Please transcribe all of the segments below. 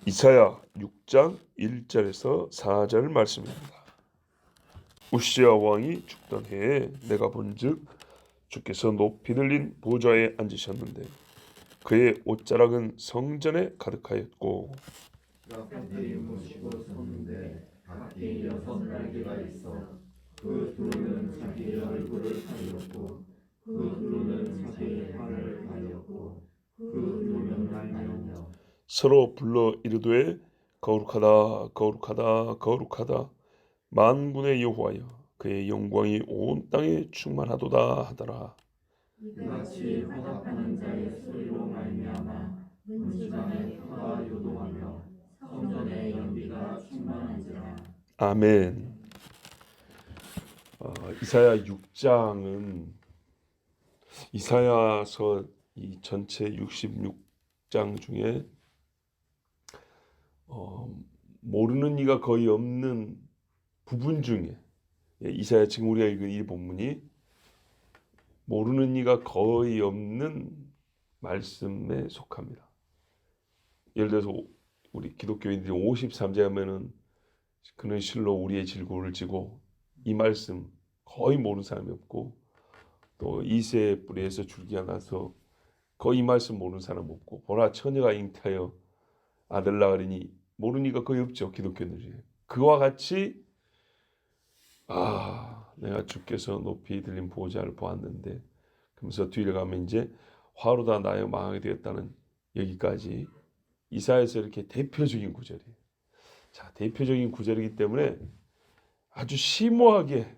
이사야 6장 1절에서 4절 말씀입니다. 우시야 왕이 죽던 해에 내가 본즉 주께서 높이 들린 보좌에 앉으셨는데 그의 옷자락은 성전에 가득하였고 라fat들이 모시고 섰는데 각기 6날개가 있어 그 두루는 자기의 얼굴을 가렸고 그 두루는 자기의 발을 가렸고 그 두루는 날며 서로 불러 이르되 거룩하다 거룩하다 거룩하다 만군의 여호와여 그의 영광이 온 땅에 충만하도다 하더라. 이같이 화답하는 자의 소리로 말미암아 문지방에 표가 요동하며 성전에 연비가 충만한지라. 아멘. 이사야 6장은 이사야서 이 전체 66장 중에 모르는 이가 거의 없는 부분 중에 이사야 지금 우리가 읽은 이 본문이 모르는 이가 거의 없는 말씀에 속합니다. 예를 들어서 우리 기독교인들이 53제 하면은 그는 실로 우리의 질고를 지고 이 말씀 거의 모르는 사람이 없고 또 이새의 뿌리에서 줄기가 나서 거의 이 말씀 모르는 사람 없고 보라 처녀가 잉태하여 아들 낳으리니 모르는 이가 거의 없죠. 기독교인들 중에. 그와 같이 내가 주께서 높이 들린 보좌를 보았는데 그러면서 뒤를 가면 이제 화로다 나여 망하게 되었다는 여기까지 이사야에서 이렇게 대표적인 구절이에요. 자, 대표적인 구절이기 때문에 아주 심오하게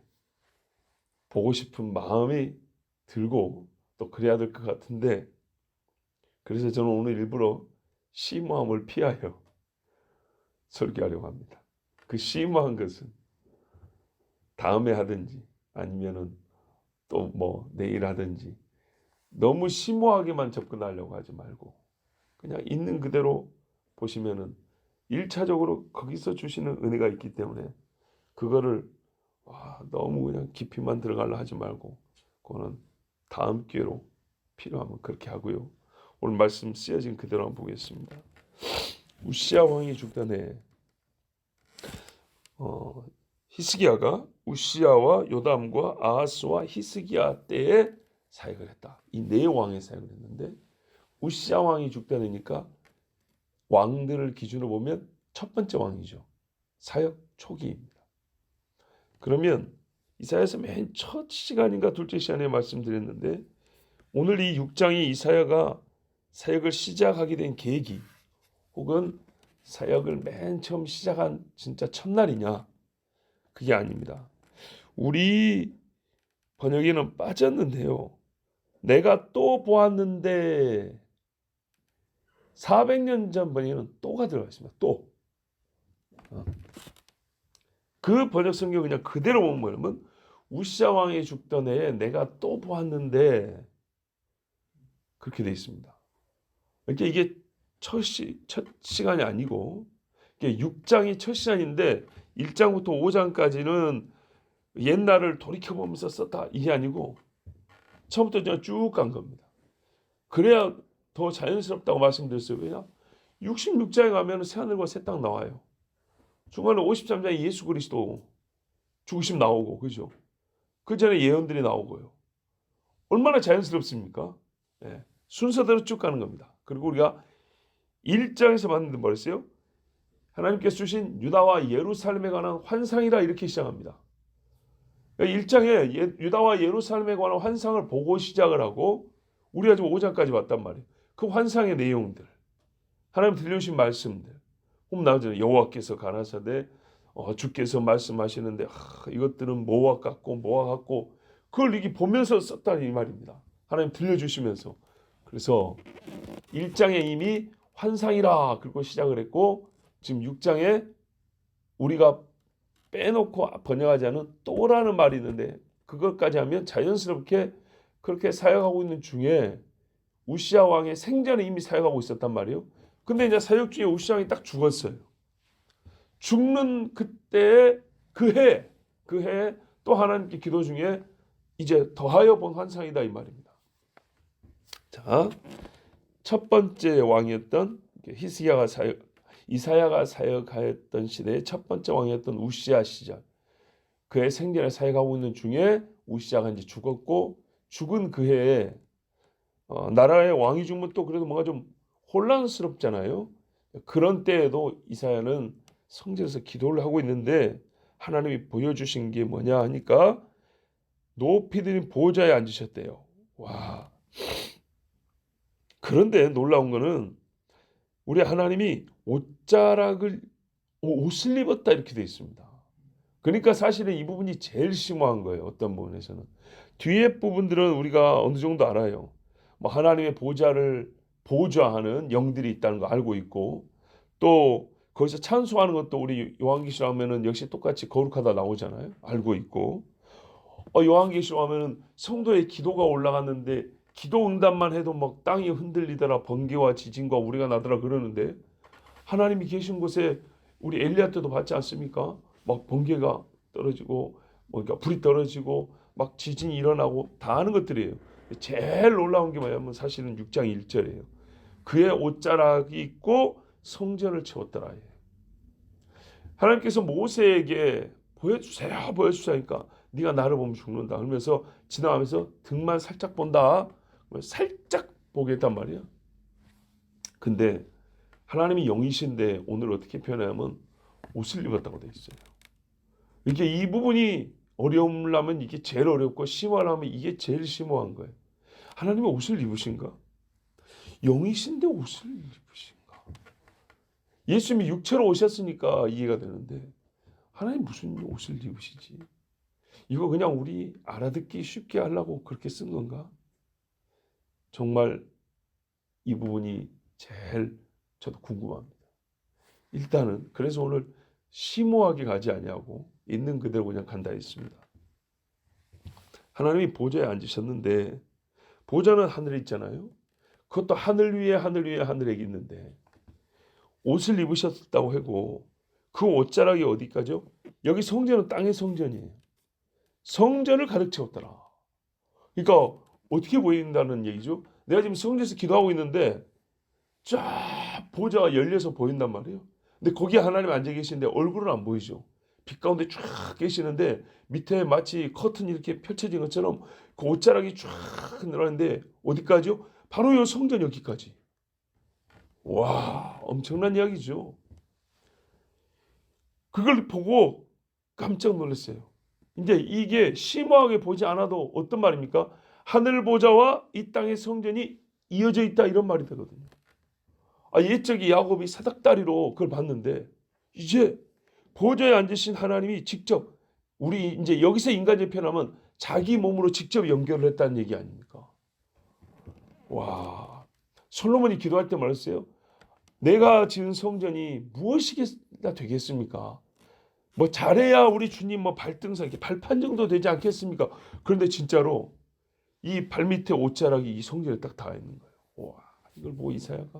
보고 싶은 마음이 들고 또 그래야 될 것 같은데 그래서 저는 오늘 일부러 심오함을 피하여 설교하려고 합니다. 그 심오한 것은 다음에 하든지 아니면은 또 뭐 내일 하든지 너무 심오하게만 접근하려고 하지 말고 그냥 있는 그대로 보시면은 1차적으로 거기서 주시는 은혜가 있기 때문에 그거를 너무 그냥 깊이만 들어가려 하지 말고 그거는 다음 기회로 필요하면 그렇게 하고요. 오늘 말씀 쓰여진 그대로 한번 보겠습니다. 우시야 왕이 죽던 해 히스기야가 우시야와 요담과 아하스와 히스기야 때에 사역을 했다. 이 네 왕의 사역을 했는데 우시야 왕이 죽던 해니까 왕들을 기준으로 보면 첫 번째 왕이죠. 사역 초기입니다. 그러면 이사야서 맨 첫 시간인가 둘째 시간에 말씀드렸는데 오늘 이 6장이 이사야가 사역을 시작하게 된 계기 혹은 사역을 맨 처음 시작한 진짜 첫날이냐? 그게 아닙니다. 우리 번역에는 빠졌는데요. 내가 또 보았는데 400년 전 번역에는 또가 들어가 있습니다. 또. 그 번역 성경 그냥 그대로 보면 우시야 왕이 죽던 해에 내가 또 보았는데 그렇게 돼 있습니다. 그러니까 이게 첫 시간이 아니고 이게 6장이 첫 시간인데 1장부터 5장까지는 옛날을 돌이켜보면서 썼다 이게 아니고 처음부터 그냥 쭉 간 겁니다. 그래야 더 자연스럽다고 말씀드렸어요. 왜냐? 66장에 가면 새하늘과 새 땅 나와요. 중간에 53장에 예수 그리스도 죽으심 나오고 그죠? 그 전에 예언들이 나오고요. 얼마나 자연스럽습니까? 네. 순서대로 쭉 가는 겁니다. 그리고 우리가 1장에서 봤는데 뭐랬어요? 하나님께서 주신 유다와 예루살렘에 관한 환상이라 이렇게 시작합니다. 1장에 유다와 예루살렘에 관한 환상을 보고 시작을 하고 우리가 지금 5장까지 왔단 말이에요. 그 환상의 내용들, 하나님 들려주신 말씀들, 나오잖아요. 여호와께서 가라사대 주께서 말씀하시는데 이것들은 뭐와 같고 그걸 이게 보면서 썼다는 이 말입니다. 하나님 들려주시면서. 그래서 1장에 이미 환상이라 그리고 시작을 했고 지금 6장에 우리가 빼놓고 번역하지 않은 또라는 말이 있는데 그것까지 하면 자연스럽게 그렇게 사역하고 있는 중에 우시야 왕의 생전에 이미 사역하고 있었단 말이에요. 근데 이제 사역 중에 우시야 왕이 딱 죽었어요. 죽는 그때 그 해에 또 하나님께 기도 중에 이제 더하여 본 환상이다 이 말입니다. 자, 첫 번째 왕이었던 히스기야가 사역 이사야가 사역하였던 시대의 첫 번째 왕이었던 우시야 시절, 그의 생전에 사역하고 있는 중에 우시야가 이제 죽었고, 죽은 그 해에 나라의 왕이 죽으면 또 그래도 뭔가 좀 혼란스럽잖아요. 그런 때에도 이사야는 성전에서 기도를 하고 있는데 하나님이 보여주신 게 뭐냐 하니까 높이 드린 보좌에 앉으셨대요. 와. 그런데 놀라운 거는 우리 하나님이 옷을 입었다 이렇게 되어 있습니다. 그러니까 사실은 이 부분이 제일 심오한 거예요. 어떤 부분에서는. 뒤에 부분들은 우리가 어느 정도 알아요. 뭐 하나님의 보좌를 보좌하는 영들이 있다는 거 알고 있고, 또 거기서 찬송하는 것도 우리 요한계시록 하면은 역시 똑같이 거룩하다 나오잖아요. 알고 있고, 요한계시록 하면은 성도의 기도가 올라갔는데 기도 응답만 해도 막 땅이 흔들리더라, 번개와 지진과 우리가 나더라 그러는데, 하나님이 계신 곳에 우리 엘리야 때도 봤지 않습니까? 막 번개가 떨어지고 그러니까 불이 떨어지고 막 지진이 일어나고 다 하는 것들이에요. 제일 놀라운 게 뭐냐면 사실은 6장 1절이에요. 그의 옷자락이 있고 성전을 채웠더라. 하나님께서 모세에게 보여주세요, 보여주세요니까 네가 나를 보면 죽는다. 그러면서 지나가면서 등만 살짝 본다. 살짝 보게 했단 말이야. 근데 하나님이 영이신데 오늘 어떻게 표현하면 옷을 입었다고 돼 있어요. 이게 이 부분이 어려움라면 이게 제일 어렵고 심오하면 이게 제일 심오한 거예요. 하나님이 옷을 입으신가? 영이신데 옷을 입으신가? 예수님이 육체로 오셨으니까 이해가 되는데 하나님 무슨 옷을 입으시지? 이거 그냥 우리 알아듣기 쉽게 하려고 그렇게 쓴 건가? 정말 이 부분이 제일 저도 궁금합니다. 일단은 그래서 오늘 심오하게 가지 아니하고 있는 그대로 그냥 간다 했습니다. 하나님이 보좌에 앉으셨는데 보좌는 하늘에 있잖아요. 그것도 하늘 위에 하늘에 있는데 옷을 입으셨다고 하고 그 옷자락이 어디까지요? 여기 성전은 땅의 성전이에요. 성전을 가득 채웠더라. 그러니까 어떻게 보인다는 얘기죠? 내가 지금 성전에서 기도하고 있는데 쫙 보좌가 열려서 보인단 말이에요. 근데 거기에 하나님 앉아 계시는데 얼굴은 안 보이죠. 빛 가운데 쫙 계시는데 밑에 마치 커튼이 이렇게 펼쳐진 것처럼 그 옷자락이 쫙 늘어나는데 어디까지요? 바로 이 성전 여기까지. 와, 엄청난 이야기죠. 그걸 보고 깜짝 놀랐어요. 이제 이게 심오하게 보지 않아도 어떤 말입니까? 하늘 보좌와 이 땅의 성전이 이어져 있다 이런 말이 되거든요. 옛적이 야곱이 사닥다리로 그걸 봤는데 이제 보좌에 앉으신 하나님이 직접 우리 이제 여기서 인간적 표현하면 자기 몸으로 직접 연결을 했다는 얘기 아닙니까? 와, 솔로몬이 기도할 때 말했어요. 내가 지은 성전이 무엇이나 되겠습니까? 뭐 잘해야 우리 주님 뭐 발등상 이렇게 발판 정도 되지 않겠습니까? 그런데 진짜로 이 발밑에 옷자락이 이 성전에 딱 닿아 있는 거예요. 와, 이걸 보고 이사야가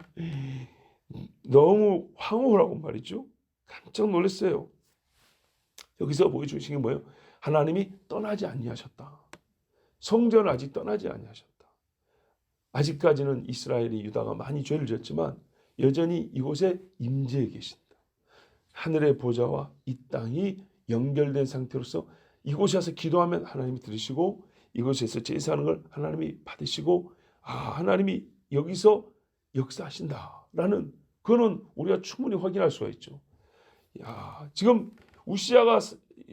너무 황홀하고 말이죠. 깜짝 놀랐어요. 여기서 보여주신 게 뭐예요? 하나님이 떠나지 아니하셨다. 성전을 아직 떠나지 아니하셨다. 아직까지는 이스라엘이 유다가 많이 죄를 졌지만 여전히 이곳에 임재해 계신다. 하늘의 보좌와 이 땅이 연결된 상태로서 이곳에 와서 기도하면 하나님이 들으시고 이곳에서 제사하는 걸 하나님이 받으시고 하나님이 여기서 역사하신다라는 그거는 우리가 충분히 확인할 수가 있죠. 지금 우시야가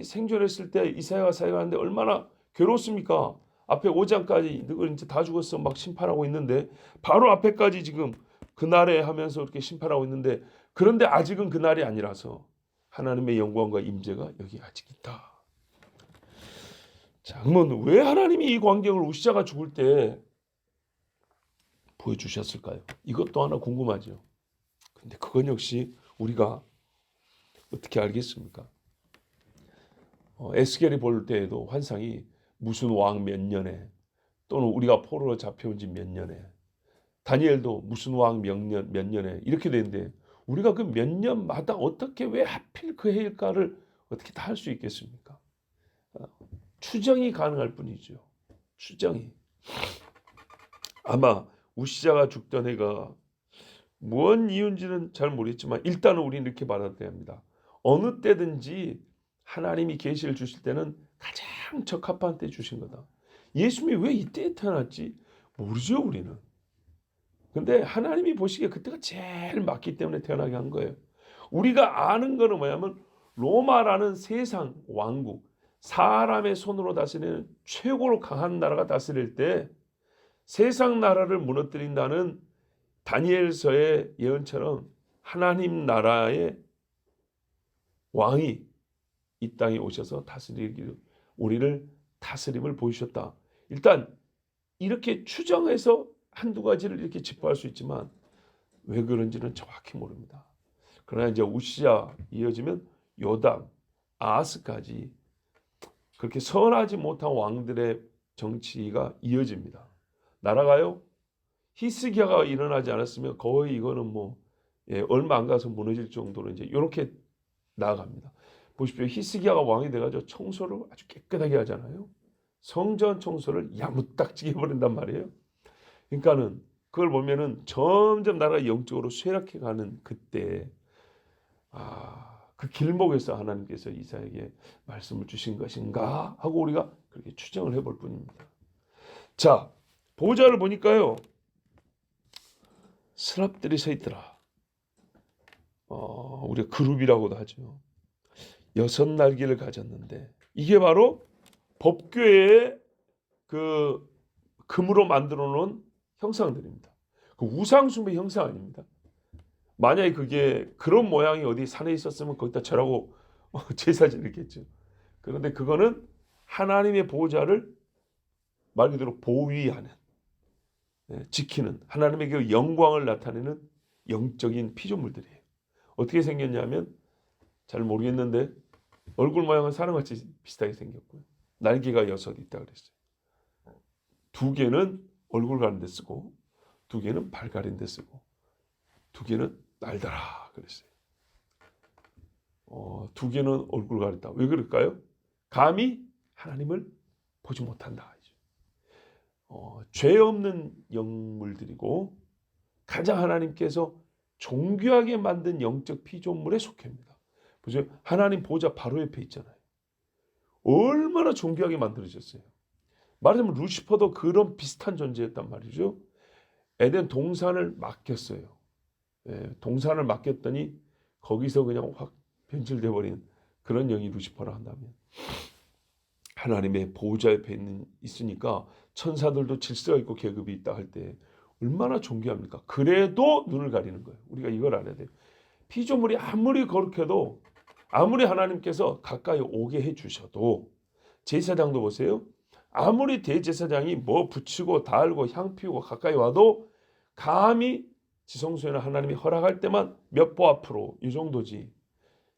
생존했을 때 이사야가 사역하는데 얼마나 괴롭습니까? 앞에 5장까지 너희 이제 다 죽었어 막 심판하고 있는데 바로 앞에까지 지금 그날에 하면서 이렇게 심판하고 있는데 그런데 아직은 그날이 아니라서 하나님의 영광과 임재가 여기 아직 있다. 자, 그러면 왜 하나님이 이 광경을 우시야가 죽을 때 보여주셨을까요? 이것도 하나 궁금하죠. 근데 그건 역시 우리가 어떻게 알겠습니까? 에스겔이 볼 때에도 환상이 무슨 왕 몇 년에 또는 우리가 포로로 잡혀온 지 몇 년에 다니엘도 무슨 왕 몇 년에 이렇게 되는데 우리가 그 몇 년마다 어떻게 왜 하필 그 해일까를 어떻게 다 할 수 있겠습니까? 추정이 가능할 뿐이죠. 추정이. 아마 우시야가 죽던 해가 무언 이유인지는 잘 모르겠지만 일단은 우리는 이렇게 받아들여야 합니다. 어느 때든지 하나님이 계시를 주실 때는 가장 적합한 때 주신 거다. 예수님이 왜 이때에 태어났지? 모르죠, 우리는. 근데 하나님이 보시기에 그때가 제일 맞기 때문에 태어나게 한 거예요. 우리가 아는 거는 뭐냐면 로마라는 세상 왕국, 사람의 손으로 다스리는 최고로 강한 나라가 다스릴 때 세상 나라를 무너뜨린다는 다니엘서의 예언처럼 하나님 나라의 왕이 이 땅에 오셔서 다스리기를, 우리를 다스림을 보이셨다. 일단 이렇게 추정해서 한두 가지를 이렇게 짚어할 수 있지만 왜 그런지는 정확히 모릅니다. 그러나 이제 우시야 이어지면 요담, 아하스까지 그렇게 선하지 못한 왕들의 정치가 이어집니다. 나라가요, 히스기야가 일어나지 않았으면 거의 이거는 뭐 얼마 안 가서 무너질 정도로 이제 이렇게 나아갑니다. 보십시오. 히스기야가 왕이 돼가지고 청소를 아주 깨끗하게 하잖아요. 성전 청소를 야무딱지게 해버린단 말이에요. 그러니까는 그걸 보면은 점점 나라가 영적으로 쇠락해가는 그때 그 길목에서 하나님께서 이사야에게 말씀을 주신 것인가 하고 우리가 그렇게 추정을 해볼 뿐입니다. 자, 보좌를 보니까요, 스랍들이 서 있더라. 우리가 그룹이라고도 하죠. 6 날개를 가졌는데 이게 바로 법궤의 그 금으로 만들어 놓은 형상들입니다. 그 우상숭배 형상 아닙니다. 만약에 그게 그런 모양이 어디 산에 있었으면 거기다 절하고 제사 지냈겠죠. 그런데 그거는 하나님의 보좌를 말 그대로 보위하는, 지키는 하나님의 그 영광을 나타내는 영적인 피조물들이에요. 어떻게 생겼냐면 잘 모르겠는데 얼굴 모양은 사람같이 비슷하게 생겼고요. 날개가 6 있다 그랬어요. 2개는 얼굴 가린 데 쓰고 2개는 발 가린 데 쓰고 2개는 날더라 그랬어요. 2개는 얼굴 가렸다. 왜 그럴까요? 감히 하나님을 보지 못한다. 죄 없는 영물들이고 가장 하나님께서 존귀하게 만든 영적 피조물에 속합니다. 보세요. 하나님 보좌 바로 옆에 있잖아요. 얼마나 존귀하게 만들어졌어요. 말하자면 루시퍼도 그런 비슷한 존재였단 말이죠. 에덴 동산을 맡겼어요. 동산을 맡겼더니 거기서 그냥 확 변질돼 버린 그런 영이 루시퍼라 한다면, 하나님의 보좌 옆에 있으니까 천사들도 질서가 있고 계급이 있다 할 때 얼마나 존귀합니까? 그래도 눈을 가리는 거예요. 우리가 이걸 알아야 돼요. 피조물이 아무리 거룩해도, 아무리 하나님께서 가까이 오게 해주셔도, 제사장도 보세요. 아무리 대제사장이 뭐 붙이고 달고 향 피우고 가까이 와도 감히 지성소에는 하나님이 허락할 때만 몇 보 앞으로 이 정도지,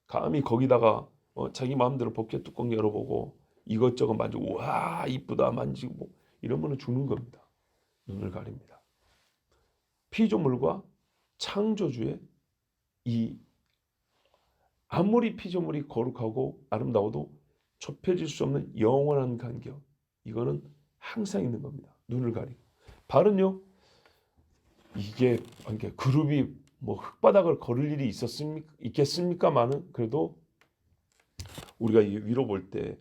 감히 거기다가 자기 마음대로 법궤 뚜껑 열어보고 이것저것 만지고 와 이쁘다 만지고 뭐 이러면 죽는 겁니다. 눈을 가립니다. 피조물과 창조주의 이 아무리 피조물이 거룩하고 아름다워도 좁혀질 수 없는 영원한 간격, 이거는 항상 있는 겁니다. 눈을 가리고. 발은요, 이게 그룹이 뭐 흙바닥을 걸을 일이 있겠습니까만은 그래도 우리가 위로 볼 때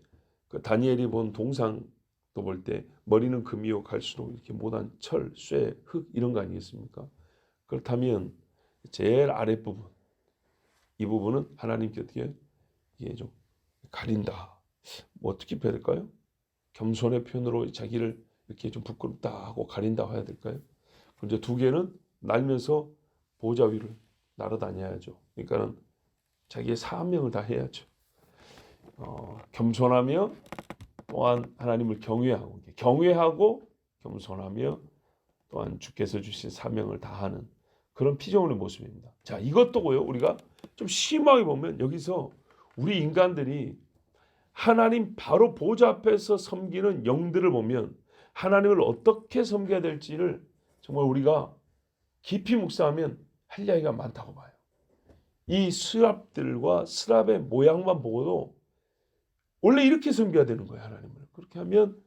그 다니엘이 본 동상도 볼 때 머리는 금이요 갈수록 이렇게 못한 철, 쇠, 흙 이런 거 아니겠습니까? 그렇다면 제일 아랫부분, 이 부분은 하나님께 어떻게 이게 좀 가린다. 뭐 어떻게 해야 될까요? 겸손의 표현으로 자기를 이렇게 좀 부끄럽다 하고 가린다 해야 될까요? 그런데 2개는 날면서 보좌 위를 날아다녀야죠. 그러니까는 자기의 사명을 다 해야죠. 겸손하며 또한 하나님을 경외하고 겸손하며 또한 주께서 주신 사명을 다하는 그런 피조물의 모습입니다. 자, 이것도고요. 우리가 좀 심하게 보면 여기서 우리 인간들이 하나님 바로 보좌 앞에서 섬기는 영들을 보면 하나님을 어떻게 섬겨야 될지를 정말 우리가 깊이 묵상하면 할 이야기가 많다고 봐요. 이 스랍들과 스랍의 모양만 보고도 원래 이렇게 섬겨야 되는 거예요, 하나님을. 그렇게 하면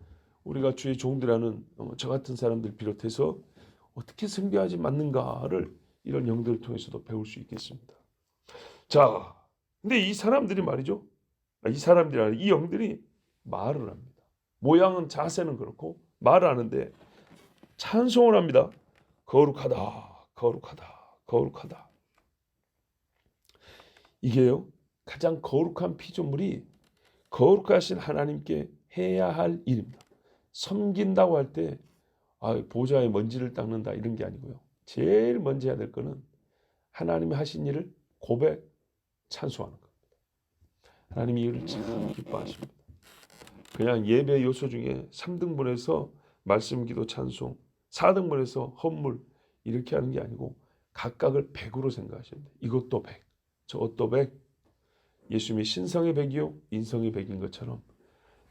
우리가 주의 종들이라는 저 같은 사람들 비롯해서 어떻게 섬겨야지 맞는가를 이런 영들을 통해서도 배울 수 있겠습니다. 자, 근데 이 사람들이 말이죠. 이 사람들이 아니라 이 영들이 말을 합니다. 모양은 자세는 그렇고 말을 하는데 찬송을 합니다. 거룩하다, 거룩하다, 거룩하다. 이게요, 가장 거룩한 피조물이 거룩하신 하나님께 해야 할 일입니다. 섬긴다고 할 때 보좌에 먼지를 닦는다 이런 게 아니고요. 제일 먼저 해야 될 거는 하나님이 하신 일을 고백, 찬송하는 겁니다. 하나님이 이를 참 기뻐하십니다. 그냥 예배 요소 중에 3등분해서 말씀, 기도, 찬송, 4등분해서 헌물 이렇게 하는 게 아니고 각각을 100으로 생각하셔야 돼요. 이것도 100, 저것도 100. 예수님이 신성의 100이요 인성의 100인 것처럼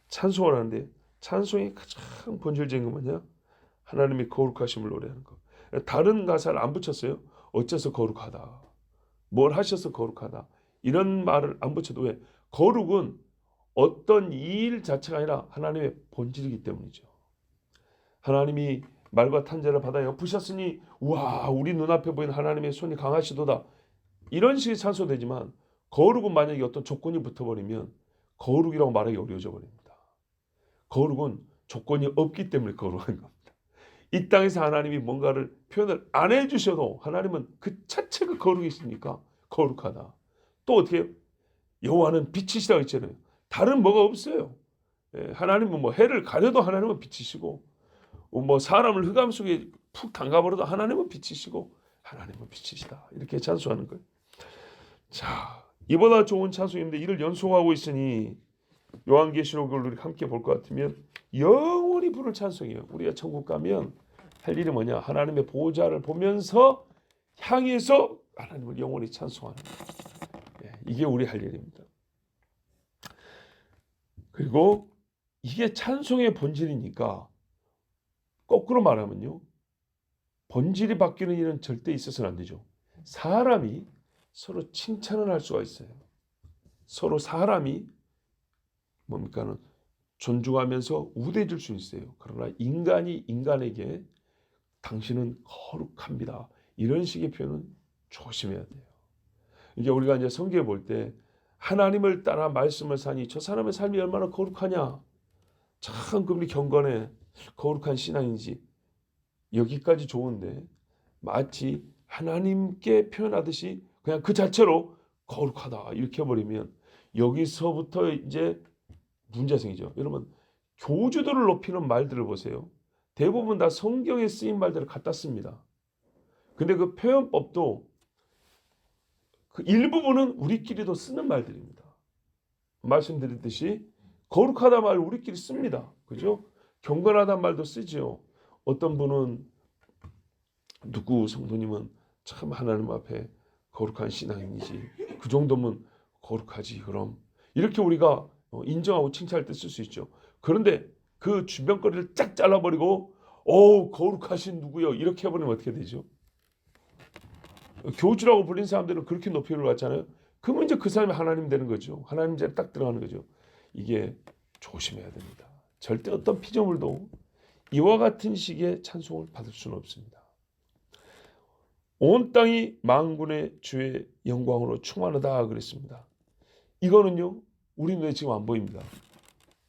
찬송을 하는데 찬송의 가장 본질적인 건 뭐냐? 하나님의 거룩하심을 노래하는 것. 다른 가사를 안 붙였어요. 어째서 거룩하다. 뭘 하셔서 거룩하다. 이런 말을 안 붙여도 왜? 거룩은 어떤 일 자체가 아니라 하나님의 본질이기 때문이죠. 하나님이 말과 탄자를 받아 엿부셨으니 우와 우리 눈앞에 보이는 하나님의 손이 강하시도다. 이런 식의 찬송되지만 거룩은 만약에 어떤 조건이 붙어버리면 거룩이라고 말하기 어려워져 버립니다. 거룩은 조건이 없기 때문에 거룩한 겁니다. 이 땅에서 하나님이 뭔가를 표현을 안 해주셔도 하나님은 그 자체가 거룩이시니까 거룩하다. 또 어떻게 해요? 여호와는 빛이시다고 했잖아요. 다른 뭐가 없어요. 하나님은 뭐 해를 가려도 하나님은 빛이시고 뭐 사람을 흑암 속에 푹 담가버려도 하나님은 빛이시고 하나님은 빛이시다. 이렇게 찬송하는 거예요. 자, 이보다 좋은 찬송인데 이를 연속하고 있으니 요한계시록을 우리 함께 볼 것 같으면 영원히 부를 찬송이에요. 우리가 천국 가면 할 일이 뭐냐? 하나님의 보좌를 보면서 향해서 하나님을 영원히 찬송하는 거예요. 이게 우리 할 일입니다. 그리고 이게 찬송의 본질이니까 거꾸로 말하면요. 본질이 바뀌는 일은 절대 있어서는 안 되죠. 사람이 서로 칭찬을 할 수가 있어요. 서로 사람이 뭡니까는 존중하면서 우대해줄 수 있어요. 그러나 인간이 인간에게 당신은 거룩합니다. 이런 식의 표현은 조심해야 돼요. 이제 우리가 이제 성경에 볼 때 하나님을 따라 말씀을 사니 저 사람의 삶이 얼마나 거룩하냐. 참 그분이 경건해. 거룩한 신앙인지. 여기까지 좋은데 마치 하나님께 표현하듯이 그냥 그 자체로 거룩하다 이렇게 해버리면 여기서부터 이제 문제가 생기죠. 여러분 교주들을 높이는 말들을 보세요. 대부분 다 성경에 쓰인 말들을 갖다 씁니다. 근데 그 표현법도 그 일부분은 우리끼리도 쓰는 말들입니다. 말씀드렸듯이 거룩하다 말 우리끼리 씁니다. 그죠? 경건하다 말도 쓰죠. 어떤 분은 누구 성도님은 참 하나님 앞에 거룩한 신앙인이지. 그 정도면 거룩하지. 그럼 이렇게 우리가 인정하고 칭찬할 때 쓸 수 있죠. 그런데 그 주변거리를 쫙 잘라버리고 거룩하신 누구요? 이렇게 해버리면 어떻게 되죠? 교주라고 불린 사람들은 그렇게 높이를 갖잖아요. 그러면 이제 그 사람이 하나님 되는 거죠. 하나님 자리에 딱 들어가는 거죠. 이게 조심해야 됩니다. 절대 어떤 피조물도 이와 같은 식의 찬송을 받을 수는 없습니다. 온 땅이 만군의 주의 영광으로 충만하다 그랬습니다. 이거는요. 우리 눈에 지금 안 보입니다.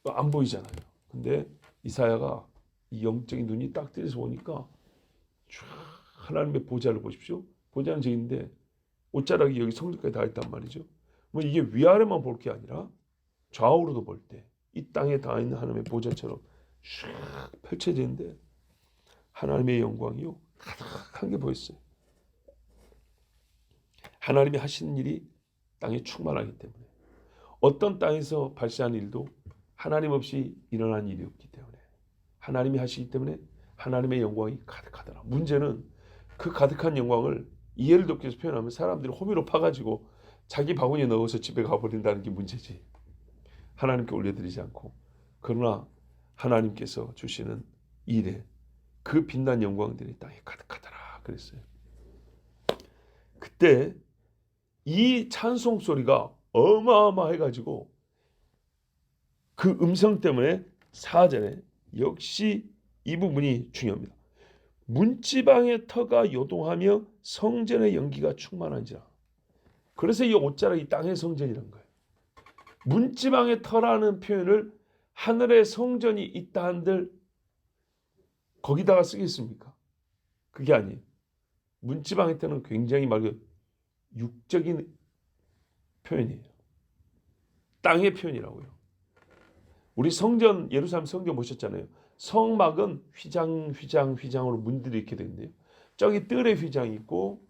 안 보이잖아요. 근데 이사야가 이 영적인 눈이 딱 들여서 보니까 하나님의 보좌를 보십시오. 보좌는 저기인데 옷자락이 여기 성전까지 다 있단 말이죠. 뭐 이게 위아래만 볼 게 아니라 좌우로도 볼 때 이 땅에 닿아 있는 하나님의 보좌처럼 쫙 펼쳐지는데 하나님의 영광이요 가득한 게 보였어요. 하나님이 하시는 일이 땅에 충만하기 때문에 어떤 땅에서 발생하는 일도 하나님 없이 일어난 일이 없기 때문에 하나님이 하시기 때문에 하나님의 영광이 가득하더라. 문제는 그 가득한 영광을 이해를 돕기 위해서 표현하면 사람들이 호미로 파가지고 자기 바구니에 넣어서 집에 가버린다는 게 문제지. 하나님께 올려드리지 않고. 그러나 하나님께서 주시는 일에 그 빛난 영광들이 땅에 가득하더라 그랬어요. 그때 이 찬송 소리가 어마어마해가지고 그 음성 때문에 4절에 역시 이 부분이 중요합니다. 문지방의 터가 요동하며 성전의 연기가 충만한지라. 그래서 이 옷자락이 땅의 성전이란 거예요. 문지방의 터라는 표현을 하늘의 성전이 있다 한들 거기다가 쓰겠습니까? 그게 아니에요. 문지방의 터는 굉장히 맑은 육적인 표현이에요. 땅의 표현이라고요. 우리 성전, 예루살렘 성전 보셨잖아요. 성막은 휘장으로 문들이 이렇게 되는데요. 저기 뜰에 휘장이 있고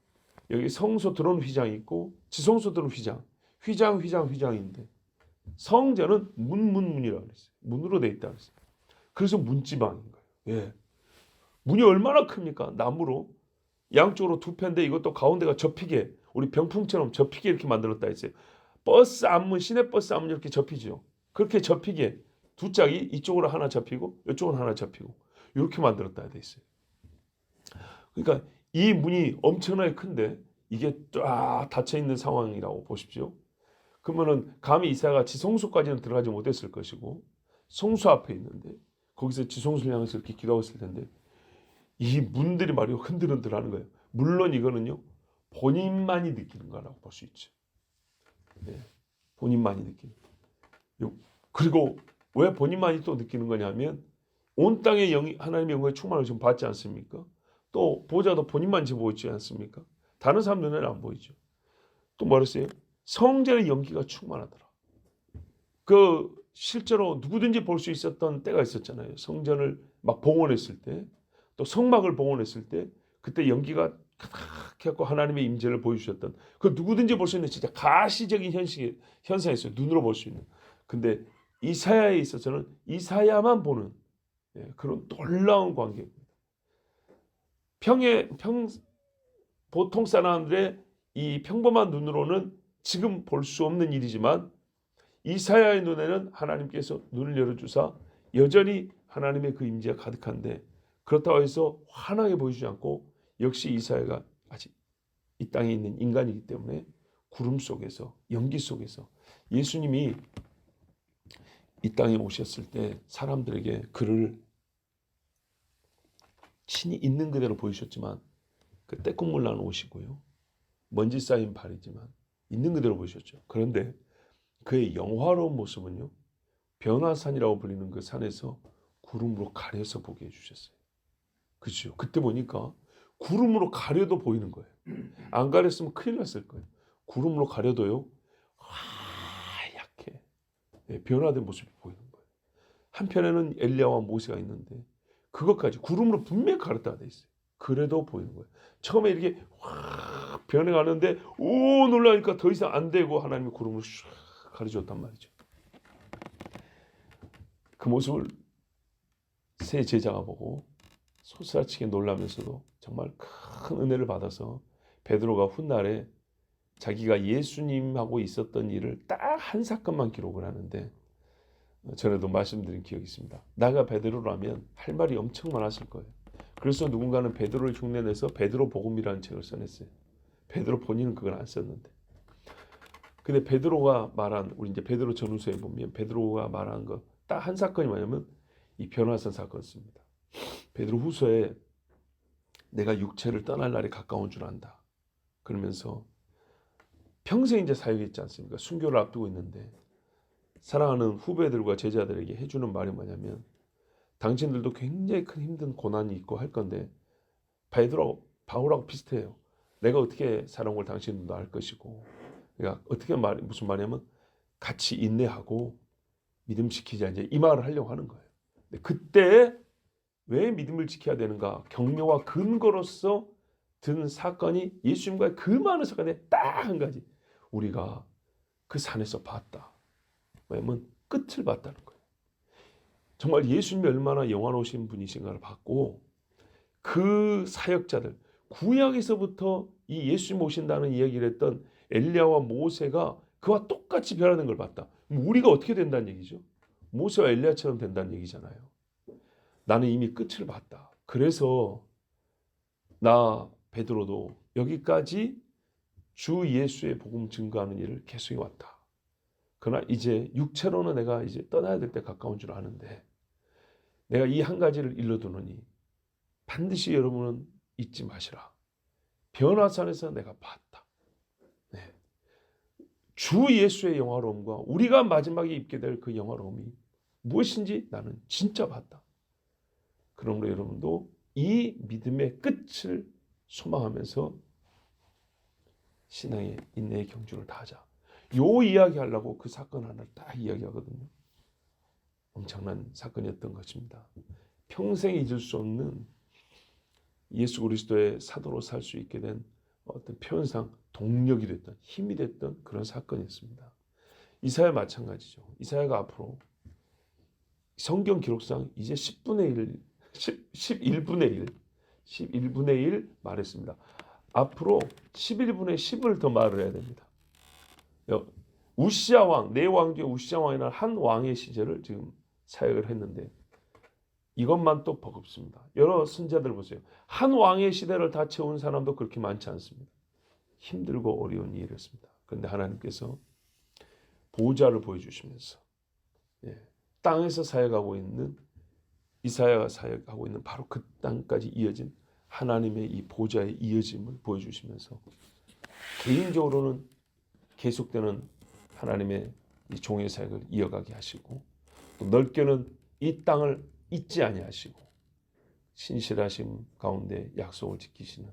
여기 성소 들어오는 휘장이 있고 지성소 들어오는 휘장인데 성전은 문이라고 그랬어요. 문으로 돼 있다 그랬어요. 그래서 문지방인 거예요. 예. 문이 얼마나 큽니까? 나무로 양쪽으로 두 편인데 이것도 가운데가 접히게 우리 병풍처럼 접히게 이렇게 만들었다 했어요. 버스 앞문, 시내버스 앞문 이렇게 접히죠. 그렇게 접히게 두 짝이 이쪽으로 하나 접히고 이쪽으로 하나 접히고 이렇게 만들었다 돼 있어요. 그러니까 이 문이 엄청나게 큰데 이게 쫙 닫혀 있는 상황이라고 보십시오. 그러면은 감히 이사야가 지성소까지는 들어가지 못했을 것이고 성소 앞에 있는데 거기서 지성소를 향해서 이렇게 기도했을 텐데 이 문들이 말이요 흔들흔들하는 거예요. 물론 이거는요 본인만이 느끼는 거라고 볼 수 있죠. 네, 본인만이 느끼는. 그리고 왜 본인만이 또 느끼는 거냐면 온 땅에 하나님의 영광의 충만을 지금 받지 않습니까? 또 보자도 본인만 지금 보이지 않습니까? 다른 사람 눈에는 안 보이죠. 또 뭐랬어요? 성전의 연기가 충만하더라. 그 실제로 누구든지 볼 수 있었던 때가 있었잖아요. 성전을 막 봉헌했을 때, 또 성막을 봉헌했을 때, 그때 연기가 가득 해갖고 하나님의 임재를 보여주셨던 그 누구든지 볼 수 있는 진짜 가시적인 현상이었어요. 눈으로 볼 수 있는. 근데 이사야에 있어서는 이사야만 보는 그런 놀라운 광경입니다. 보통 사람들의 이 평범한 눈으로는 지금 볼 수 없는 일이지만 이사야의 눈에는 하나님께서 눈을 열어주사 여전히 하나님의 그 임재가 가득한데 그렇다고 해서 환하게 보이지 않고 역시 이사야가 아직 이 땅에 있는 인간이기 때문에 구름 속에서 연기 속에서 예수님이 이 땅에 오셨을 때 사람들에게 그를 친히 있는 그대로 보이셨지만 그 때국물 나는 옷이고요. 먼지 쌓인 발이지만 있는 그대로 보이셨죠. 그런데 그의 영화로운 모습은요. 변화산이라고 불리는 그 산에서 구름으로 가려서 보게 해주셨어요. 그렇죠. 그때 보니까 구름으로 가려도 보이는 거예요. 안 가렸으면 큰일 났을 거예요. 구름으로 가려도요. 하얗게 변화된 모습이 보이는 거예요. 한편에는 엘리야와 모세가 있는데 그것까지 구름으로 분명히 가렸다가 돼 있어요. 그래도 보이는 거예요. 처음에 이렇게 확 변해가는데 오 놀라니까 더 이상 안 되고 하나님이 구름을 쫙 가려줬단 말이죠. 그 모습을 세 제자가 보고 소스라치게 놀라면서도 정말 큰 은혜를 받아서 베드로가 훗날에 자기가 예수님하고 있었던 일을 딱 한 사건만 기록을 하는데 전에도 말씀드린 기억이 있습니다. 나가 베드로라면 할 말이 엄청 많았을 거예요. 그래서 누군가는 베드로를 흉내내서 베드로 복음이라는 책을 써냈어요. 베드로 본인은 그걸 안 썼는데. 근데 베드로가 말한 우리 이제 베드로 전후서에 보면 베드로가 말한 거 딱 한 사건이 뭐냐면 이 변화산 사건입니다. 베드로 후서에 내가 육체를 떠날 날이 가까운 줄 안다. 그러면서 평생 이제 사역했지 않습니까? 순교를 앞두고 있는데 사랑하는 후배들과 제자들에게 해주는 말이 뭐냐면 당신들도 굉장히 큰 힘든 고난이 있고 할 건데 바울하고 비슷해요. 내가 어떻게 살아온 걸 당신들도 알 것이고 그러니까 어떻게 무슨 말이냐면 같이 인내하고 믿음 지키자 이제 이 말을 하려고 하는 거예요. 근데 그때 왜 믿음을 지켜야 되는가? 경려와 근거로서 든 사건이 예수님과의 그 많은 사건에 딱 한 가지 우리가 그 산에서 봤다. 왜냐면 끝을 봤다는 거예요. 정말 예수님이 얼마나 영화로우신 분이신가를 봤고 그 사역자들 구약에서부터 이 예수님 오신다는 이야기를 했던 엘리야와 모세가 그와 똑같이 변하는 걸 봤다. 우리가 어떻게 된다는 얘기죠? 모세와 엘리야처럼 된다는 얘기잖아요. 나는 이미 끝을 봤다. 그래서 나 베드로도 여기까지 주 예수의 복음 증거하는 일을 계속해 왔다. 그러나 이제 육체로는 내가 이제 떠나야 될 때 가까운 줄 아는데 내가 이 한 가지를 일러두느니 반드시 여러분은 잊지 마시라. 변화산에서 내가 봤다. 네. 주 예수의 영화로움과 우리가 마지막에 입게 될 그 영화로움이 무엇인지 나는 진짜 봤다. 그러므로 여러분도 이 믿음의 끝을 소망하면서 신앙의 인내의 경주를 다하자. 요 이야기하려고 그 사건 하나를 딱 이야기하거든요. 엄청난 사건이었던 것입니다. 평생 잊을 수 없는 예수 그리스도의 사도로 살 수 있게 된 어떤 표현상 동력이 됐던, 힘이 됐던 그런 사건이었습니다. 이사야 마찬가지죠. 이사야가 앞으로 성경 기록상 이제 11분의 1 말했습니다. 앞으로 11분의 10을 더 말을 해야 됩니다. 우시야 왕, 네 왕 중에 우시야 왕이라는 한 왕의 시절을 지금 사역을 했는데 이것만 또 버겁습니다. 여러 선지자들 보세요. 한 왕의 시대를 다 채운 사람도 그렇게 많지 않습니다. 힘들고 어려운 일이었습니다. 그런데 하나님께서 보좌를 보여주시면서 땅에서 사역하고 있는 이사야가 사역하고 있는 바로 그 땅까지 이어진 하나님의 이 보좌의 이어짐을 보여주시면서 개인적으로는 계속되는 하나님의 이 종의 사역을 이어가게 하시고 또 넓게는 이 땅을 잊지 아니하시고 신실하심 가운데 약속을 지키시는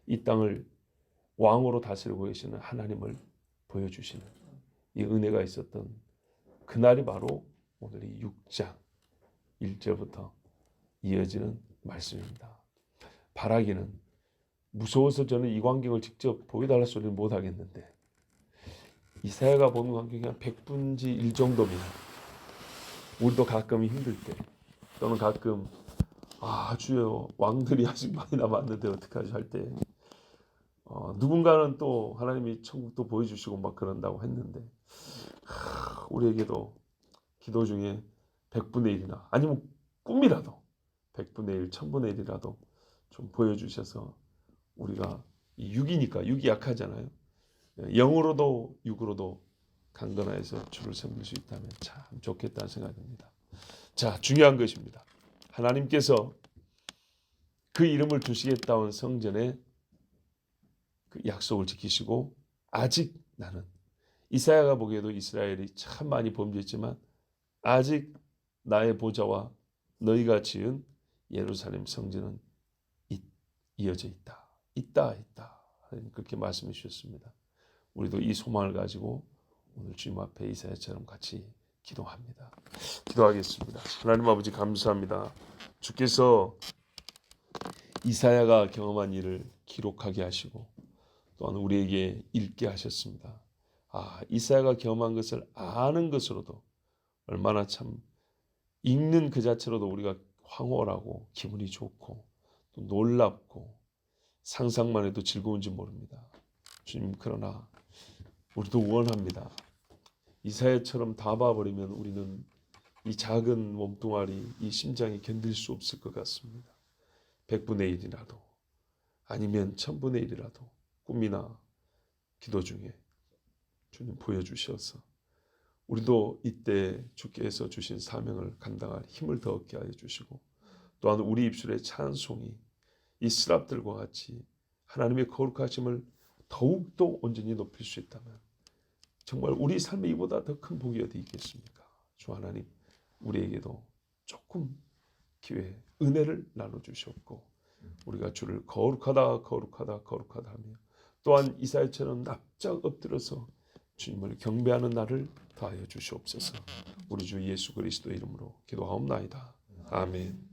이 땅을 왕으로 다스리고 계시는 하나님을 보여주시는 이 은혜가 있었던 그날이 바로 오늘 이 6장 1절부터 이어지는 말씀입니다. 바라기는 무서워서 저는 이 광경을 직접 보여달라 소리는 못하겠는데 이사야가 보는 광경이 한 100분지 1 정도면 우리도 가끔 힘들 때 또는 가끔 주여 왕들이 아직 많이 남았는데 어떡하지 할 때 누군가는 또 하나님이 천국도 보여주시고 막 그런다고 했는데 우리에게도 기도 중에 100분의 1이나 아니면 꿈이라도 100분의 1, 1000분의 1이라도 좀 보여주셔서 우리가 6이니까 6이 약하잖아요. 영으로도 육으로도 강건하여서 주를 섬길 수 있다면 참 좋겠다는 생각이 듭니다. 자, 중요한 것입니다. 하나님께서 그 이름을 두시겠다는 성전에 그 약속을 지키시고 아직 나는 이사야가 보기에도 이스라엘이 참 많이 범죄했지만 아직 나의 보좌와 너희가 지은 예루살렘 성전은 이어져 있다. 그렇게 말씀해 주셨습니다. 우리도 이 소망을 가지고 오늘 주님 앞에 이사야처럼 같이 기도합니다. 기도하겠습니다. 하나님 아버지 감사합니다. 주께서 이사야가 경험한 일을 기록하게 하시고 또한 우리에게 읽게 하셨습니다. 이사야가 경험한 것을 아는 것으로도 얼마나 참 읽는 그 자체로도 우리가 황홀하고 기분이 좋고 또 놀랍고 상상만 해도 즐거운지 모릅니다. 주님, 그러나 우리도 원합니다. 이사야처럼 다 봐버리면 우리는 이 작은 몸뚱아리, 이 심장이 견딜 수 없을 것 같습니다. 100분의 1이라도 아니면 1000분의 1이라도 꿈이나 기도 중에 주님 보여주셔서 우리도 이때 주께서 주신 사명을 감당할 힘을 더 얻게 하여 주시고 또한 우리 입술의 찬송이 이 스랍들과 같이 하나님의 거룩하심을 더욱더 온전히 높일 수 있다면 정말 우리 삶에 이보다 더 큰 복이 어디 있겠습니까? 주 하나님, 우리에게도 조금 기회, 은혜를 나눠주셨고 우리가 주를 거룩하다 하며 또한 이사야처럼 납작 엎드려서 주님을 경배하는 날을 더하여 주시옵소서. 우리 주 예수 그리스도 이름으로 기도하옵나이다. 아멘.